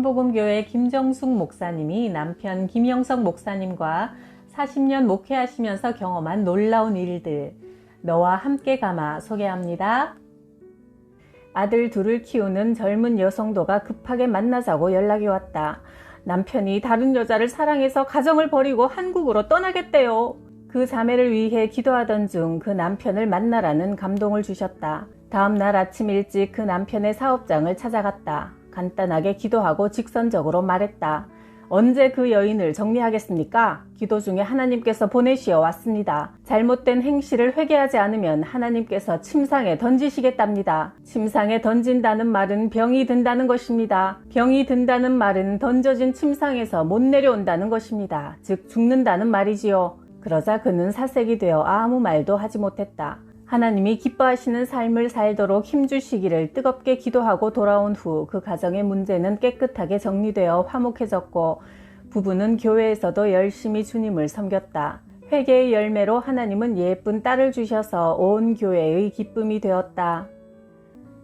참복음교회 김정숙 목사님이 남편 김영석 목사님과 40년 목회하시면서 경험한 놀라운 일들, 너와 함께 감아 소개합니다. 아들 둘을 키우는 젊은 여성도가 급하게 만나자고 연락이 왔다. 남편이 다른 여자를 사랑해서 가정을 버리고 한국으로 떠나겠대요. 그 자매를 위해 기도하던 중 그 남편을 만나라는 감동을 주셨다. 다음 날 아침 일찍 그 남편의 사업장을 찾아갔다. 간단하게 기도하고 직선적으로 말했다. 언제 그 여인을 정리하겠습니까? 기도 중에 하나님께서 보내시어 왔습니다. 잘못된 행실을 회개하지 않으면 하나님께서 침상에 던지시겠답니다. 침상에 던진다는 말은 병이 든다는 것입니다. 병이 든다는 말은 던져진 침상에서 못 내려온다는 것입니다. 즉 죽는다는 말이지요. 그러자 그는 사색이 되어 아무 말도 하지 못했다. 하나님이 기뻐하시는 삶을 살도록 힘주시기를 뜨겁게 기도하고 돌아온 후 그 가정의 문제는 깨끗하게 정리되어 화목해졌고 부부는 교회에서도 열심히 주님을 섬겼다. 회개의 열매로 하나님은 예쁜 딸을 주셔서 온 교회의 기쁨이 되었다.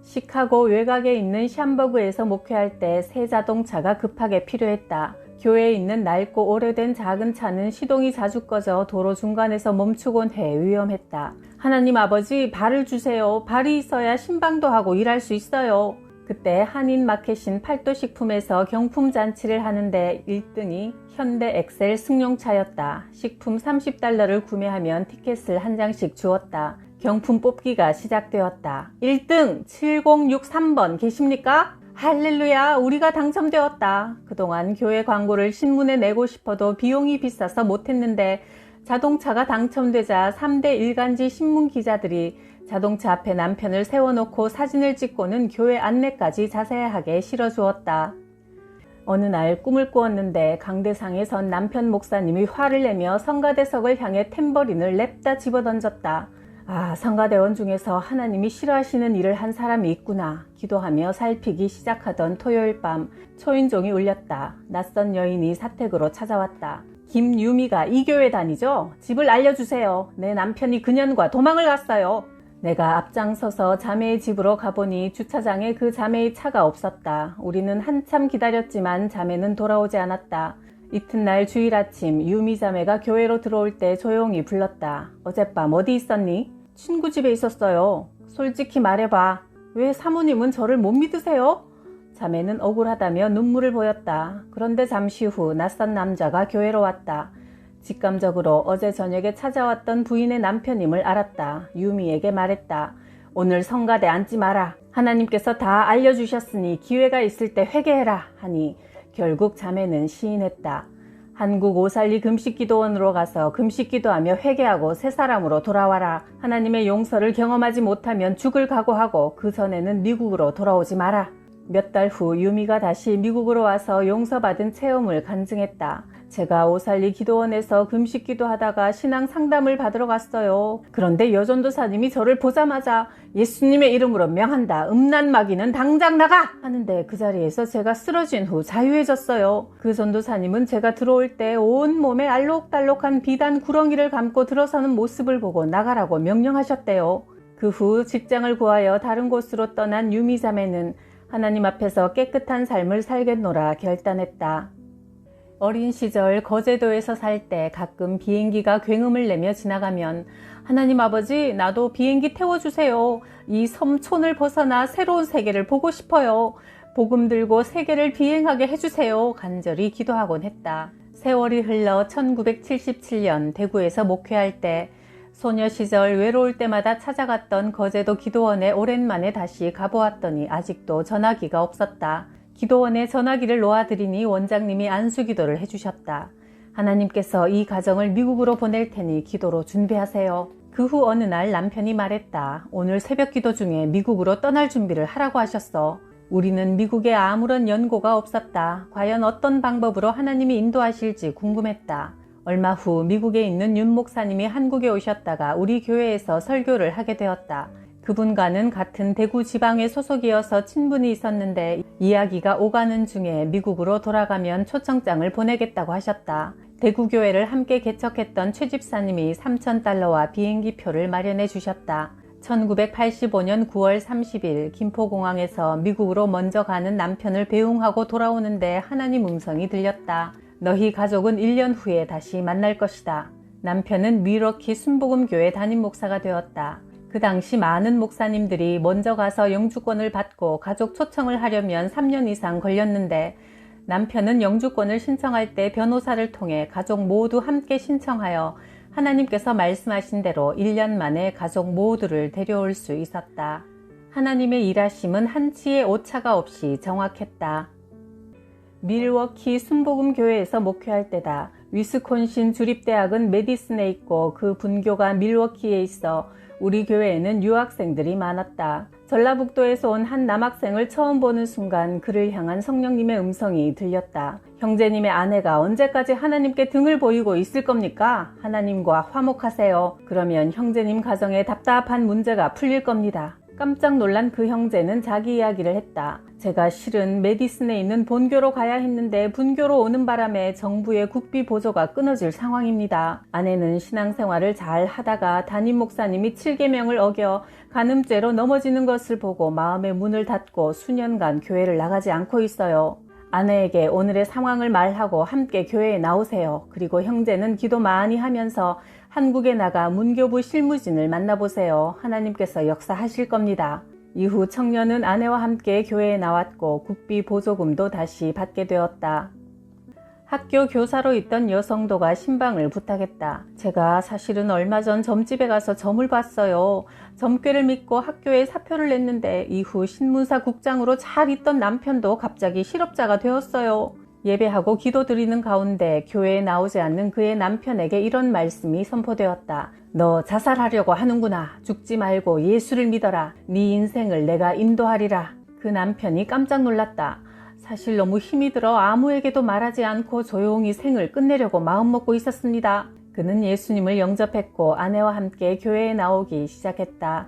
시카고 외곽에 있는 샴버그에서 목회할 때 새 자동차가 급하게 필요했다. 교회에 있는 낡고 오래된 작은 차는 시동이 자주 꺼져 도로 중간에서 멈추곤 해 위험했다. 하나님 아버지, 발을 주세요. 발이 있어야 신방도 하고 일할 수 있어요. 그때 한인마켓인 팔도식품에서 경품 잔치를 하는데 1등이 현대 엑셀 승용차였다. 식품 $30를 구매하면 티켓을 한 장씩 주었다. 경품 뽑기가 시작되었다. 1등 7063번 계십니까? 할렐루야, 우리가 당첨되었다. 그동안 교회 광고를 신문에 내고 싶어도 비용이 비싸서 못했는데 자동차가 당첨되자 3대 일간지 신문 기자들이 자동차 앞에 남편을 세워놓고 사진을 찍고는 교회 안내까지 자세하게 실어주었다. 어느 날 꿈을 꾸었는데 강대상에 선 남편 목사님이 화를 내며 성가대석을 향해 탬버린을 냅다 집어던졌다. 아, 성가대원 중에서 하나님이 싫어하시는 일을 한 사람이 있구나. 기도하며 살피기 시작하던 토요일 밤 초인종이 울렸다. 낯선 여인이 사택으로 찾아왔다. 김유미가 이 교회 다니죠? 집을 알려주세요. 내 남편이 그년과 도망을 갔어요. 내가 앞장서서 자매의 집으로 가보니 주차장에 그 자매의 차가 없었다. 우리는 한참 기다렸지만 자매는 돌아오지 않았다. 이튿날 주일 아침 유미 자매가 교회로 들어올 때 조용히 불렀다. 어젯밤 어디 있었니? 친구 집에 있었어요. 솔직히 말해봐. 왜 사모님은 저를 못 믿으세요? 자매는 억울하다며 눈물을 보였다. 그런데 잠시 후 낯선 남자가 교회로 왔다. 직감적으로 어제 저녁에 찾아왔던 부인의 남편임을 알았다. 유미에게 말했다. 오늘 성가대 앉지 마라. 하나님께서 다 알려주셨으니 기회가 있을 때 회개해라 하니 결국 자매는 시인했다. 한국 오살리 금식기도원으로 가서 금식기도하며 회개하고 새 사람으로 돌아와라. 하나님의 용서를 경험하지 못하면 죽을 각오하고 그 전에는 미국으로 돌아오지 마라. 몇 달 후 유미가 다시 미국으로 와서 용서받은 체험을 간증했다. 제가 오살리 기도원에서 금식기도 하다가 신앙 상담을 받으러 갔어요. 그런데 여전도사님이 저를 보자마자 예수님의 이름으로 명한다. 음란 마귀는 당장 나가! 하는데 그 자리에서 제가 쓰러진 후 자유해졌어요. 그 전도사님은 제가 들어올 때 온 몸에 알록달록한 비단 구렁이를 감고 들어서는 모습을 보고 나가라고 명령하셨대요. 그 후 직장을 구하여 다른 곳으로 떠난 유미 자매는 하나님 앞에서 깨끗한 삶을 살겠노라 결단했다. 어린 시절 거제도에서 살 때 가끔 비행기가 굉음을 내며 지나가면 하나님 아버지, 나도 비행기 태워주세요. 이 섬촌을 벗어나 새로운 세계를 보고 싶어요. 복음 들고 세계를 비행하게 해주세요. 간절히 기도하곤 했다. 세월이 흘러 1977년 대구에서 목회할 때 소녀 시절 외로울 때마다 찾아갔던 거제도 기도원에 오랜만에 다시 가보았더니 아직도 전화기가 없었다. 기도원에 전화기를 놓아드리니 원장님이 안수기도를 해주셨다. 하나님께서 이 가정을 미국으로 보낼 테니 기도로 준비하세요. 그 후 어느 날 남편이 말했다. 오늘 새벽 기도 중에 미국으로 떠날 준비를 하라고 하셨어. 우리는 미국에 아무런 연고가 없었다. 과연 어떤 방법으로 하나님이 인도하실지 궁금했다. 얼마 후 미국에 있는 윤 목사님이 한국에 오셨다가 우리 교회에서 설교를 하게 되었다. 그분과는 같은 대구 지방의 소속이어서 친분이 있었는데 이야기가 오가는 중에 미국으로 돌아가면 초청장을 보내겠다고 하셨다. 대구교회를 함께 개척했던 최 집사님이 $3,000와 비행기표를 마련해 주셨다. 1985년 9월 30일 김포공항에서 미국으로 먼저 가는 남편을 배웅하고 돌아오는데 하나님 음성이 들렸다. 너희 가족은 1년 후에 다시 만날 것이다. 남편은 밀워키 순복음교회 담임 목사가 되었다. 그 당시 많은 목사님들이 먼저 가서 영주권을 받고 가족 초청을 하려면 3년 이상 걸렸는데 남편은 영주권을 신청할 때 변호사를 통해 가족 모두 함께 신청하여 하나님께서 말씀하신 대로 1년 만에 가족 모두를 데려올 수 있었다. 하나님의 일하심은 한치의 오차가 없이 정확했다. 밀워키 순복음교회에서 목회할 때다. 위스콘신 주립대학은 메디슨에 있고 그 분교가 밀워키에 있어 우리 교회에는 유학생들이 많았다. 전라북도에서 온 한 남학생을 처음 보는 순간 그를 향한 성령님의 음성이 들렸다. 형제님의 아내가 언제까지 하나님께 등을 보이고 있을 겁니까? 하나님과 화목하세요. 그러면 형제님 가정에 답답한 문제가 풀릴 겁니다. 깜짝 놀란 그 형제는 자기 이야기를 했다. 제가 실은 메디슨에 있는 본교로 가야 했는데 분교로 오는 바람에 정부의 국비 보조가 끊어질 상황입니다. 아내는 신앙생활을 잘 하다가 담임 목사님이 7계명을 어겨 간음죄로 넘어지는 것을 보고 마음의 문을 닫고 수년간 교회를 나가지 않고 있어요. 아내에게 오늘의 상황을 말하고 함께 교회에 나오세요. 그리고 형제는 기도 많이 하면서 한국에 나가 문교부 실무진을 만나보세요. 하나님께서 역사하실 겁니다. 이후 청년은 아내와 함께 교회에 나왔고 국비 보조금도 다시 받게 되었다. 학교 교사로 있던 여성도가 신방을 부탁했다. 제가 사실은 얼마 전 점집에 가서 점을 봤어요. 점괘를 믿고 학교에 사표를 냈는데 이후 신문사 국장으로 잘 있던 남편도 갑자기 실업자가 되었어요. 예배하고 기도 드리는 가운데 교회에 나오지 않는 그의 남편에게 이런 말씀이 선포되었다. 너 자살하려고 하는구나. 죽지 말고 예수를 믿어라. 네 인생을 내가 인도하리라. 그 남편이 깜짝 놀랐다. 사실 너무 힘이 들어 아무에게도 말하지 않고 조용히 생을 끝내려고 마음먹고 있었습니다. 그는 예수님을 영접했고 아내와 함께 교회에 나오기 시작했다.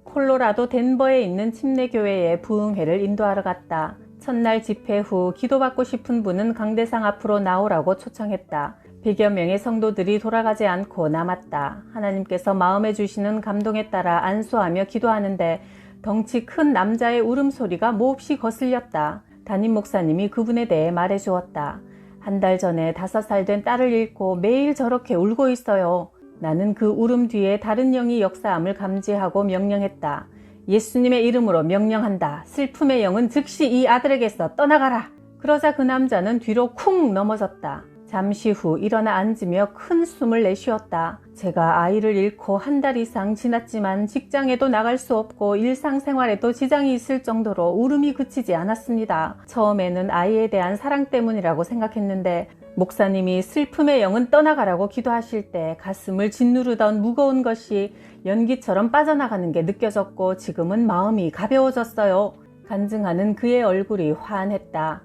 콜로라도 덴버에 있는 침례교회에 부흥회를 인도하러 갔다. 첫날 집회 후 기도받고 싶은 분은 강대상 앞으로 나오라고 초청했다. 100여 명의 성도들이 돌아가지 않고 남았다. 하나님께서 마음에 주시는 감동에 따라 안수하며 기도하는데 덩치 큰 남자의 울음소리가 몹시 거슬렸다. 담임 목사님이 그분에 대해 말해주었다. 한 달 전에 5살 된 딸을 잃고 매일 저렇게 울고 있어요. 나는 그 울음 뒤에 다른 영이 역사함을 감지하고 명령했다. 예수님의 이름으로 명령한다. 슬픔의 영은 즉시 이 아들에게서 떠나가라. 그러자 그 남자는 뒤로 쿵 넘어졌다. 잠시 후 일어나 앉으며 큰 숨을 내쉬었다. 제가 아이를 잃고 한 달 이상 지났지만 직장에도 나갈 수 없고 일상생활에도 지장이 있을 정도로 울음이 그치지 않았습니다. 처음에는 아이에 대한 사랑 때문이라고 생각했는데 목사님이 슬픔의 영은 떠나가라고 기도하실 때 가슴을 짓누르던 무거운 것이 연기처럼 빠져나가는 게 느껴졌고 지금은 마음이 가벼워졌어요. 간증하는 그의 얼굴이 환했다.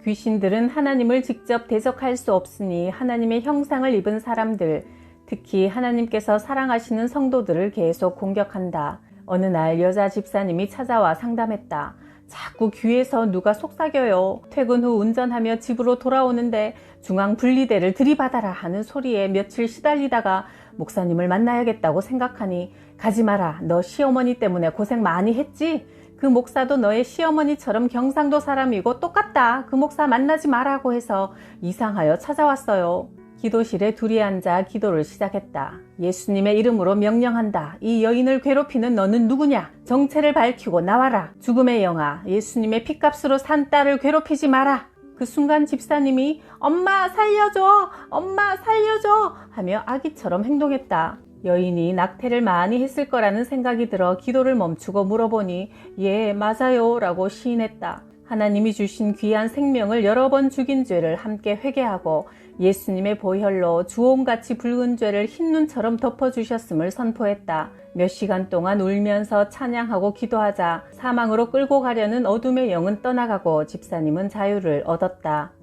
귀신들은 하나님을 직접 대적할 수 없으니 하나님의 형상을 입은 사람들, 특히 하나님께서 사랑하시는 성도들을 계속 공격한다. 어느 날 여자 집사님이 찾아와 상담했다. 자꾸 귀에서 누가 속삭여요. 퇴근 후 운전하며 집으로 돌아오는데 중앙 분리대를 들이받아라 하는 소리에 며칠 시달리다가 목사님을 만나야겠다고 생각하니 가지 마라. 너 시어머니 때문에 고생 많이 했지? 그 목사도 너의 시어머니처럼 경상도 사람이고 똑같다. 그 목사 만나지 말라고 해서 이상하여 찾아왔어요. 기도실에 둘이 앉아 기도를 시작했다. 예수님의 이름으로 명령한다. 이 여인을 괴롭히는 너는 누구냐? 정체를 밝히고 나와라. 죽음의 영아, 예수님의 핏값으로 산 딸을 괴롭히지 마라. 그 순간 집사님이 엄마 살려줘! 엄마 살려줘! 하며 아기처럼 행동했다. 여인이 낙태를 많이 했을 거라는 생각이 들어 기도를 멈추고 물어보니 예, 맞아요 라고 시인했다. 하나님이 주신 귀한 생명을 여러 번 죽인 죄를 함께 회개하고 예수님의 보혈로 주홍같이 붉은 죄를 흰눈처럼 덮어주셨음을 선포했다. 몇 시간 동안 울면서 찬양하고 기도하자 사망으로 끌고 가려는 어둠의 영은 떠나가고 집사님은 자유를 얻었다.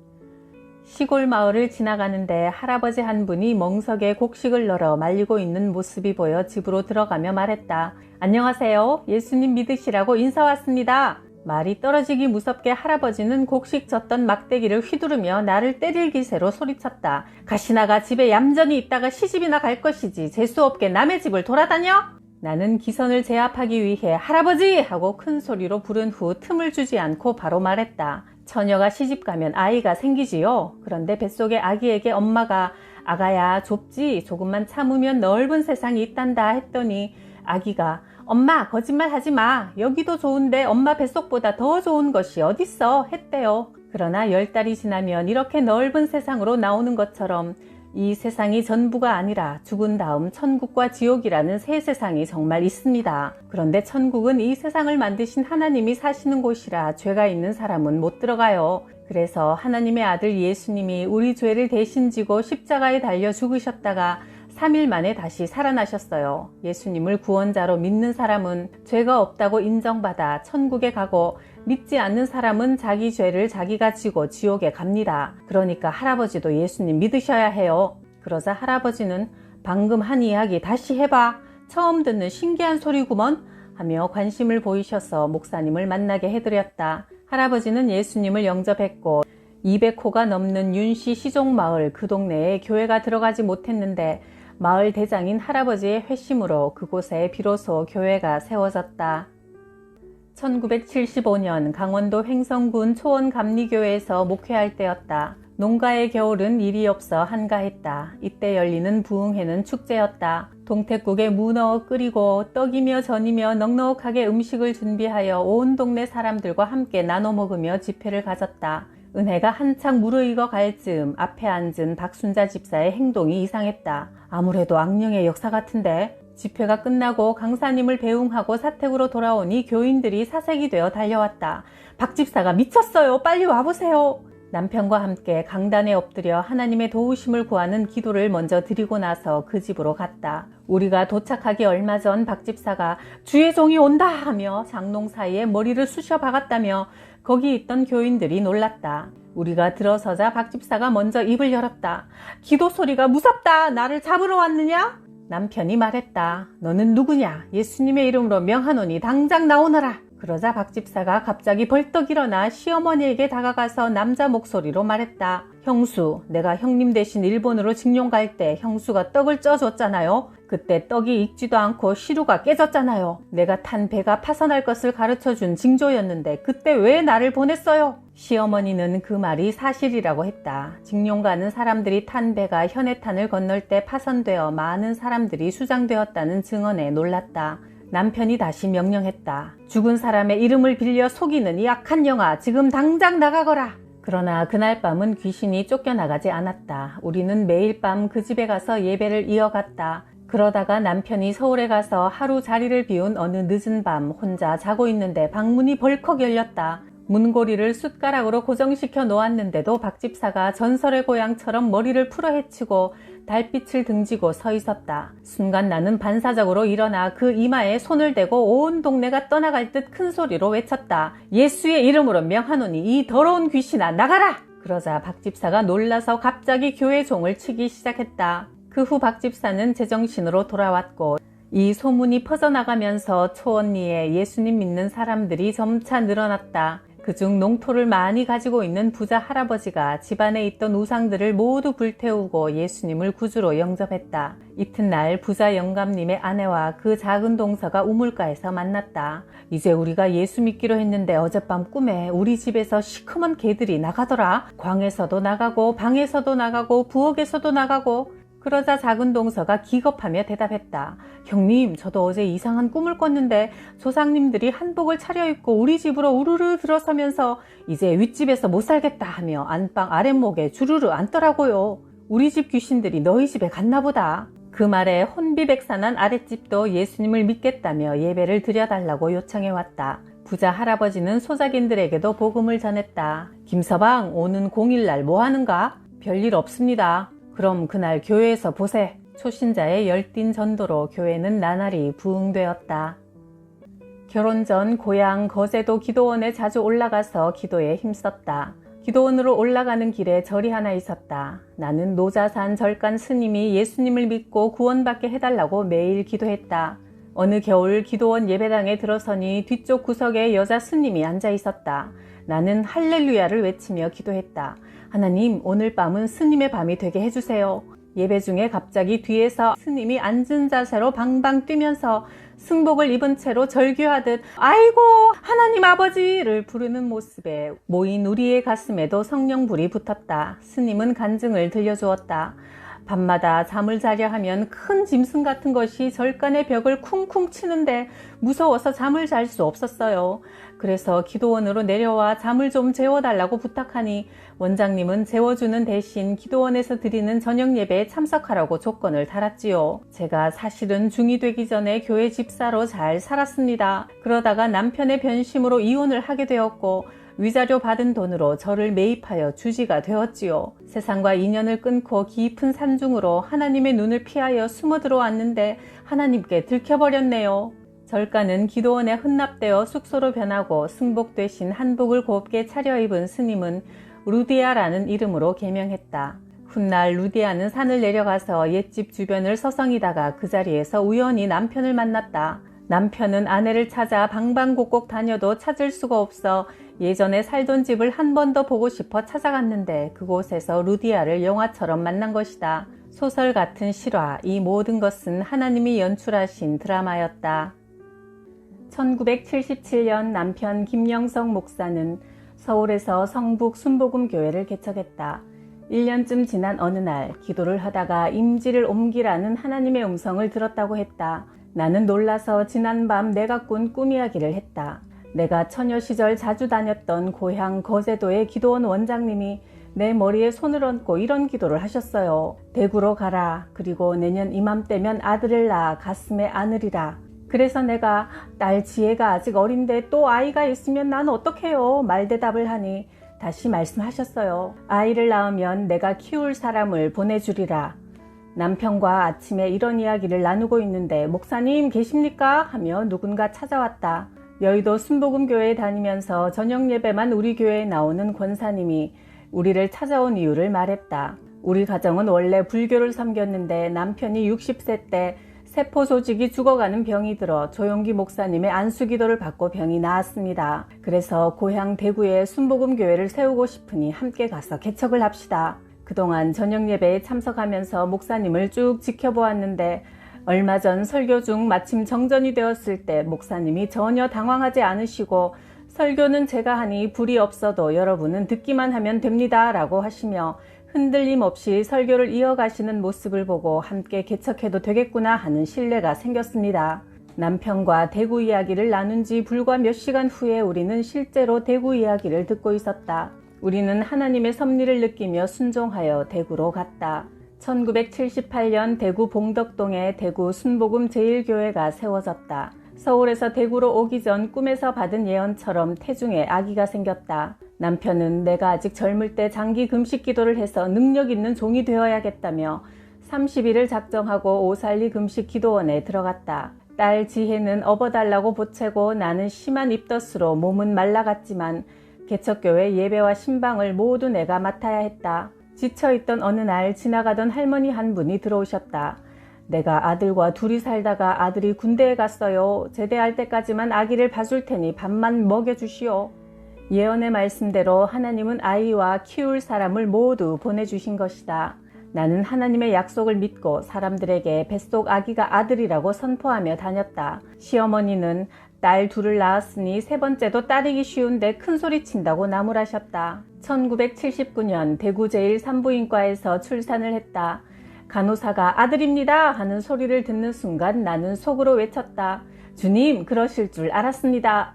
시골 마을을 지나가는데 할아버지 한 분이 멍석에 곡식을 널어 말리고 있는 모습이 보여 집으로 들어가며 말했다. 안녕하세요. 예수님 믿으시라고 인사 왔습니다. 말이 떨어지기 무섭게 할아버지는 곡식 젓던 막대기를 휘두르며 나를 때릴 기세로 소리쳤다. 가시나가 집에 얌전히 있다가 시집이나 갈 것이지 재수없게 남의 집을 돌아다녀? 나는 기선을 제압하기 위해 할아버지! 하고 큰 소리로 부른 후 틈을 주지 않고 바로 말했다. 처녀가 시집가면 아이가 생기지요. 그런데 뱃속의 아기에게 엄마가 아가야 좁지 조금만 참으면 넓은 세상이 있단다 했더니 아기가 엄마 거짓말 하지 마. 여기도 좋은데 엄마 뱃속보다 더 좋은 것이 어딨어 했대요. 그러나 10달이 지나면 이렇게 넓은 세상으로 나오는 것처럼 이 세상이 전부가 아니라 죽은 다음 천국과 지옥이라는 새 세상이 정말 있습니다. 그런데 천국은 이 세상을 만드신 하나님이 사시는 곳이라 죄가 있는 사람은 못 들어가요. 그래서 하나님의 아들 예수님이 우리 죄를 대신 지고 십자가에 달려 죽으셨다가 3일 만에 다시 살아나셨어요. 예수님을 구원자로 믿는 사람은 죄가 없다고 인정받아 천국에 가고 믿지 않는 사람은 자기 죄를 자기가 지고 지옥에 갑니다. 그러니까 할아버지도 예수님 믿으셔야 해요. 그러자 할아버지는 방금 한 이야기 다시 해봐. 처음 듣는 신기한 소리구먼 하며 관심을 보이셔서 목사님을 만나게 해드렸다. 할아버지는 예수님을 영접했고 200호가 넘는 윤씨 시종마을 그 동네에 교회가 들어가지 못했는데 마을 대장인 할아버지의 회심으로 그곳에 비로소 교회가 세워졌다. 1975년 강원도 횡성군 초원감리교회에서 목회할 때였다. 농가의 겨울은 일이 없어 한가했다. 이때 열리는 부흥회는 축제였다. 동태국에 무 넣어 끓이고 떡이며 전이며 넉넉하게 음식을 준비하여 온 동네 사람들과 함께 나눠 먹으며 집회를 가졌다. 은혜가 한창 무르익어 갈 즈음 앞에 앉은 박순자 집사의 행동이 이상했다. 아무래도 악령의 역사 같은데. 집회가 끝나고 강사님을 배웅하고 사택으로 돌아오니 교인들이 사색이 되어 달려왔다. 박 집사가 미쳤어요. 빨리 와보세요. 남편과 함께 강단에 엎드려 하나님의 도우심을 구하는 기도를 먼저 드리고 나서 그 집으로 갔다. 우리가 도착하기 얼마 전 박 집사가 주의 종이 온다 하며 장롱 사이에 머리를 쑤셔 박았다며 거기 있던 교인들이 놀랐다. 우리가 들어서자 박 집사가 먼저 입을 열었다. 기도 소리가 무섭다. 나를 잡으러 왔느냐? 남편이 말했다. 너는 누구냐? 예수님의 이름으로 명하노니 당장 나오너라. 그러자 박 집사가 갑자기 벌떡 일어나 시어머니에게 다가가서 남자 목소리로 말했다. 형수, 내가 형님 대신 일본으로 징용 갈 때 형수가 떡을 쪄줬잖아요. 그때 떡이 익지도 않고 시루가 깨졌잖아요. 내가 탄 배가 파선할 것을 가르쳐준 징조였는데 그때 왜 나를 보냈어요? 시어머니는 그 말이 사실이라고 했다. 징용 가는 사람들이 탄 배가 현해탄을 건널 때 파선되어 많은 사람들이 수장되었다는 증언에 놀랐다. 남편이 다시 명령했다. 죽은 사람의 이름을 빌려 속이는 이 악한 영아, 지금 당장 나가거라. 그러나 그날 밤은 귀신이 쫓겨나가지 않았다. 우리는 매일 밤 그 집에 가서 예배를 이어갔다. 그러다가 남편이 서울에 가서 하루 자리를 비운 어느 늦은 밤 혼자 자고 있는데 방문이 벌컥 열렸다. 문고리를 숟가락으로 고정시켜 놓았는데도 박 집사가 전설의 고양처럼 머리를 풀어헤치고 달빛을 등지고 서 있었다. 순간 나는 반사적으로 일어나 그 이마에 손을 대고 온 동네가 떠나갈 듯 큰 소리로 외쳤다. 예수의 이름으로 명하노니 이 더러운 귀신아 나가라! 그러자 박 집사가 놀라서 갑자기 교회 종을 치기 시작했다. 그 후 박 집사는 제정신으로 돌아왔고 이 소문이 퍼져나가면서 초원리에 예수님 믿는 사람들이 점차 늘어났다. 그중 농토를 많이 가지고 있는 부자 할아버지가 집안에 있던 우상들을 모두 불태우고 예수님을 구주로 영접했다. 이튿날 부자 영감님의 아내와 그 작은 동서가 우물가에서 만났다. 이제 우리가 예수 믿기로 했는데 어젯밤 꿈에 우리 집에서 시커먼 개들이 나가더라. 광에서도 나가고 방에서도 나가고 부엌에서도 나가고. 그러자 작은 동서가 기겁하며 대답했다. 형님, 저도 어제 이상한 꿈을 꿨는데 조상님들이 한복을 차려입고 우리 집으로 우르르 들어서면서 이제 윗집에서 못 살겠다 하며 안방 아랫목에 주르르 앉더라고요. 우리 집 귀신들이 너희 집에 갔나 보다. 그 말에 혼비백산한 아랫집도 예수님을 믿겠다며 예배를 드려달라고 요청해왔다. 부자 할아버지는 소작인들에게도 복음을 전했다. 김서방, 오는 공일날 뭐 하는가? 별일 없습니다. 그럼 그날 교회에서 보세. 초신자의 열띤 전도로 교회는 나날이 부흥되었다. 결혼 전 고향 거제도 기도원에 자주 올라가서 기도에 힘썼다. 기도원으로 올라가는 길에 절이 하나 있었다. 나는 노자산 절간 스님이 예수님을 믿고 구원받게 해달라고 매일 기도했다. 어느 겨울 기도원 예배당에 들어서니 뒤쪽 구석에 여자 스님이 앉아 있었다. 나는 할렐루야를 외치며 기도했다. 하나님, 오늘 밤은 스님의 밤이 되게 해주세요. 예배 중에 갑자기 뒤에서 스님이 앉은 자세로 방방 뛰면서 승복을 입은 채로 절규하듯 아이고 하나님 아버지를 부르는 모습에 모인 우리의 가슴에도 성령불이 붙었다. 스님은 간증을 들려주었다. 밤마다 잠을 자려 하면 큰 짐승 같은 것이 절간의 벽을 쿵쿵 치는데 무서워서 잠을 잘 수 없었어요. 그래서 기도원으로 내려와 잠을 좀 재워달라고 부탁하니 원장님은 재워주는 대신 기도원에서 드리는 저녁 예배에 참석하라고 조건을 달았지요. 제가 사실은 중2 되기 전에 교회 집사로 잘 살았습니다. 그러다가 남편의 변심으로 이혼을 하게 되었고 위자료 받은 돈으로 저를 매입하여 주지가 되었지요. 세상과 인연을 끊고 깊은 산중으로 하나님의 눈을 피하여 숨어 들어왔는데 하나님께 들켜버렸네요. 절간은 기도원에 혼납되어 숙소로 변하고 승복 대신 한복을 곱게 차려입은 스님은 루디아라는 이름으로 개명했다. 훗날 루디아는 산을 내려가서 옛집 주변을 서성이다가 그 자리에서 우연히 남편을 만났다. 남편은 아내를 찾아 방방곡곡 다녀도 찾을 수가 없어 예전에 살던 집을 한 번 더 보고 싶어 찾아갔는데 그곳에서 루디아를 영화처럼 만난 것이다. 소설 같은 실화, 이 모든 것은 하나님이 연출하신 드라마였다. 1977년 남편 김영석 목사는 서울에서 성북 순복음교회를 개척했다. 1년쯤 지난 어느 날 기도를 하다가 임지를 옮기라는 하나님의 음성을 들었다고 했다. 나는 놀라서 지난밤 내가 꾼 꿈 이야기를 했다. 내가 처녀 시절 자주 다녔던 고향 거제도의 기도원 원장님이 내 머리에 손을 얹고 이런 기도를 하셨어요. 대구로 가라. 그리고 내년 이맘때면 아들을 낳아 가슴에 안으리라. 그래서 내가 딸 지혜가 아직 어린데 또 아이가 있으면 난 어떡해요? 말대답을 하니 다시 말씀하셨어요. 아이를 낳으면 내가 키울 사람을 보내주리라. 남편과 아침에 이런 이야기를 나누고 있는데 목사님 계십니까? 하며 누군가 찾아왔다. 여의도 순복음교회에 다니면서 저녁 예배만 우리 교회에 나오는 권사님이 우리를 찾아온 이유를 말했다. 우리 가정은 원래 불교를 섬겼는데 남편이 60세 때 세포 조직이 죽어가는 병이 들어 조용기 목사님의 안수기도를 받고 병이 나았습니다. 그래서 고향 대구에 순복음교회를 세우고 싶으니 함께 가서 개척을 합시다. 그동안 저녁 예배에 참석하면서 목사님을 쭉 지켜보았는데 얼마 전 설교 중 마침 정전이 되었을 때 목사님이 전혀 당황하지 않으시고 설교는 제가 하니 불이 없어도 여러분은 듣기만 하면 됩니다 라고 하시며 흔들림 없이 설교를 이어가시는 모습을 보고 함께 개척해도 되겠구나 하는 신뢰가 생겼습니다. 남편과 대구 이야기를 나눈 지 불과 몇 시간 후에 우리는 실제로 대구 이야기를 듣고 있었다. 우리는 하나님의 섭리를 느끼며 순종하여 대구로 갔다. 1978년 대구 봉덕동에 대구 순복음 제1교회가 세워졌다. 서울에서 대구로 오기 전 꿈에서 받은 예언처럼 태중에 아기가 생겼다. 남편은 내가 아직 젊을 때 장기 금식 기도를 해서 능력 있는 종이 되어야겠다며 30일을 작정하고 오살리 금식 기도원에 들어갔다. 딸 지혜는 업어달라고 보채고 나는 심한 입덧으로 몸은 말라갔지만 개척교회 예배와 신방을 모두 내가 맡아야 했다. 지쳐있던 어느 날 지나가던 할머니 한 분이 들어오셨다. 내가 아들과 둘이 살다가 아들이 군대에 갔어요. 제대할 때까지만 아기를 봐줄 테니 밥만 먹여주시오. 예언의 말씀대로 하나님은 아이와 키울 사람을 모두 보내주신 것이다. 나는 하나님의 약속을 믿고 사람들에게 뱃속 아기가 아들이라고 선포하며 다녔다. 시어머니는 딸 둘을 낳았으니 세 번째도 딸이기 쉬운데 큰소리 친다고 나무라셨다. 1979년 대구 제1산부인과에서 출산을 했다. 간호사가 아들입니다 하는 소리를 듣는 순간 나는 속으로 외쳤다. 주님, 그러실 줄 알았습니다.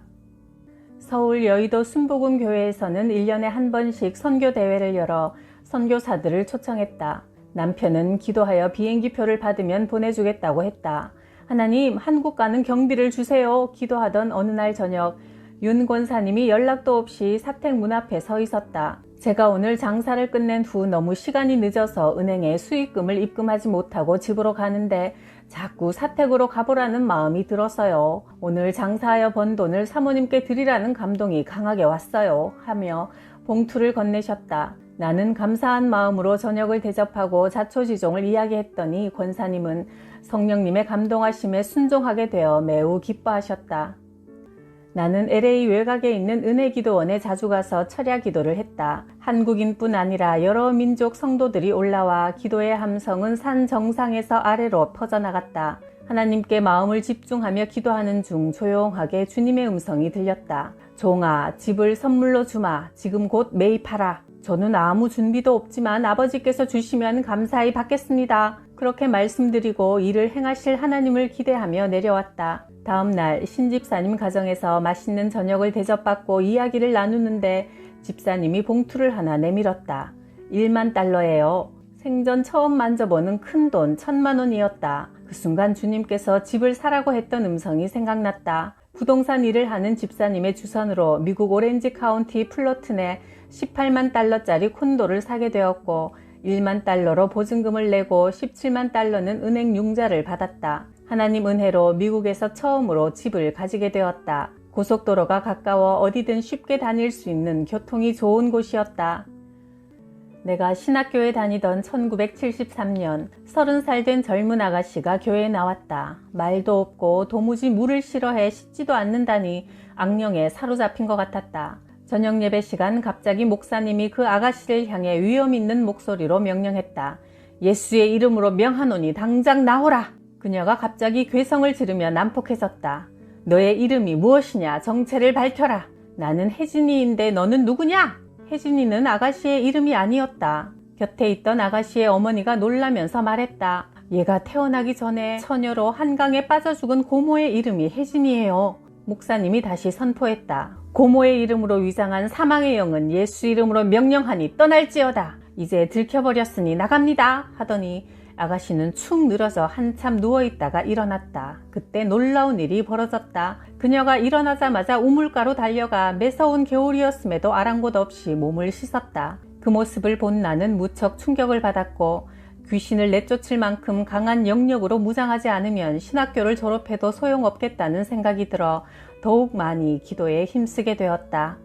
서울 여의도 순복음교회에서는 1년에 한 번씩 선교대회를 열어 선교사들을 초청했다. 남편은 기도하여 비행기표를 받으면 보내주겠다고 했다. 하나님, 한국 가는 경비를 주세요. 기도하던 어느 날 저녁 윤 권사님이 연락도 없이 사택 문 앞에 서 있었다. 제가 오늘 장사를 끝낸 후 너무 시간이 늦어서 은행에 수익금을 입금하지 못하고 집으로 가는데 자꾸 사택으로 가보라는 마음이 들어서요. 오늘 장사하여 번 돈을 사모님께 드리라는 감동이 강하게 왔어요. 하며 봉투를 건네셨다. 나는 감사한 마음으로 저녁을 대접하고 자초지종을 이야기했더니 권사님은 성령님의 감동하심에 순종하게 되어 매우 기뻐하셨다. 나는 LA 외곽에 있는 은혜기도원에 자주 가서 철야 기도를 했다. 한국인뿐 아니라 여러 민족 성도들이 올라와 기도의 함성은 산 정상에서 아래로 퍼져나갔다. 하나님께 마음을 집중하며 기도하는 중 조용하게 주님의 음성이 들렸다. 종아, 집을 선물로 주마. 지금 곧 매입하라. 저는 아무 준비도 없지만 아버지께서 주시면 감사히 받겠습니다. 그렇게 말씀드리고 일을 행하실 하나님을 기대하며 내려왔다. 다음 날 신집사님 가정에서 맛있는 저녁을 대접받고 이야기를 나누는데 집사님이 봉투를 하나 내밀었다. 1만 달러예요. 생전 처음 만져보는 큰돈 1,000만 원이었다. 그 순간 주님께서 집을 사라고 했던 음성이 생각났다. 부동산 일을 하는 집사님의 주선으로 미국 오렌지 카운티 플로튼에 18만 달러짜리 콘도를 사게 되었고 1만 달러로 보증금을 내고 17만 달러는 은행 융자를 받았다. 하나님 은혜로 미국에서 처음으로 집을 가지게 되었다. 고속도로가 가까워 어디든 쉽게 다닐 수 있는 교통이 좋은 곳이었다. 내가 신학교에 다니던 1973년 30살 된 젊은 아가씨가 교회에 나왔다. 말도 없고 도무지 물을 싫어해 씻지도 않는다니 악령에 사로잡힌 것 같았다. 저녁 예배 시간 갑자기 목사님이 그 아가씨를 향해 위험 있는 목소리로 명령했다. 예수의 이름으로 명하노니 당장 나오라. 그녀가 갑자기 괴성을 지르며 난폭해졌다. 너의 이름이 무엇이냐? 정체를 밝혀라. 나는 혜진이인데 너는 누구냐? 혜진이는 아가씨의 이름이 아니었다. 곁에 있던 아가씨의 어머니가 놀라면서 말했다. 얘가 태어나기 전에 처녀로 한강에 빠져 죽은 고모의 이름이 혜진이에요. 목사님이 다시 선포했다. 고모의 이름으로 위장한 사망의 영은 예수 이름으로 명령하니 떠날지어다. 이제 들켜버렸으니 나갑니다. 하더니 아가씨는 축 늘어져 한참 누워있다가 일어났다. 그때 놀라운 일이 벌어졌다. 그녀가 일어나자마자 우물가로 달려가 매서운 겨울이었음에도 아랑곳 없이 몸을 씻었다. 그 모습을 본 나는 무척 충격을 받았고 귀신을 내쫓을 만큼 강한 영역으로 무장하지 않으면 신학교를 졸업해도 소용없겠다는 생각이 들어 더욱 많이 기도에 힘쓰게 되었다.